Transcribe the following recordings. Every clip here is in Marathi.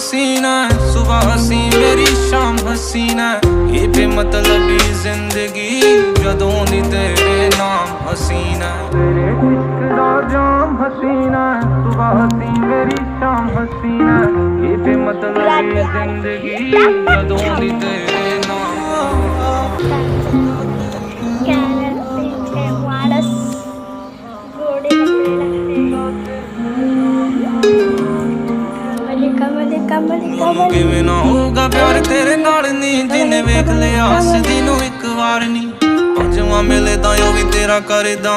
हसीना है, सुबह हसी मेरी शाम हसीना है, ये बेमतलबी जिंदगी जदों दी तेरे नाम हसीना है। तेरे इश्क दा जाम हसीना है, सुबह हसी मेरी शाम हसीना है, ये बेमतलबी जिंदगी जदों दी तेरे नाम। वाळस घोडे किवें ना होगा प्यार तेरे नाल नी, जिन्हें वेख लिया हसदी नूं इक वार नी, पंजवां मिले तां ओ भी तेरा करदा,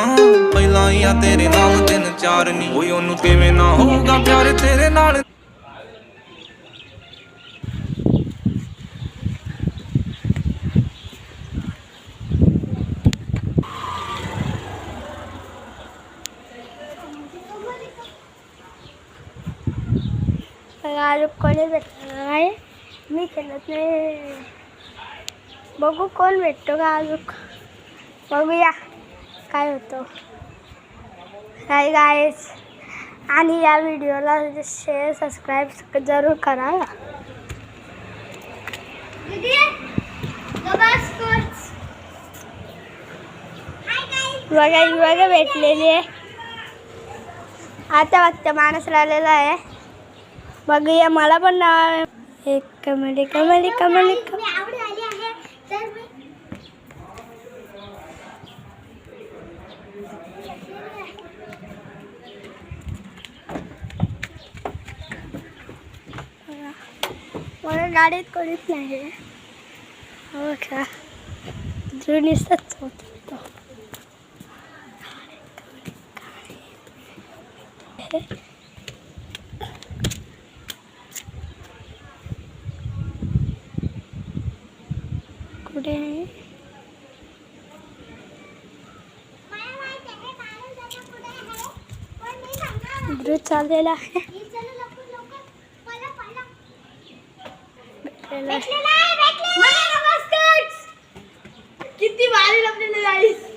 पहला ही आ तेरे नाम 3 4 नी। ओए ओनू किवें ना होगा प्यार तेरे नाल। कोणी भेटणार आहे मी खेळत नाही. बघू कोण भेटतो का अजून, बघूया काय होतं काय गाईस. आणि या व्हिडिओला शेअर सबस्क्राईब जरूर करा. बघा बघा भेटलेली आहे आता फक्त माणूस राहिलेला आहे. बघूया मला पण नाव एक कमली कमली कमली मला गाडीत कोणीच नाही. हो का जुनीसच होत कुठे चाललेला आहे. किती भारी लपलेले गाईस.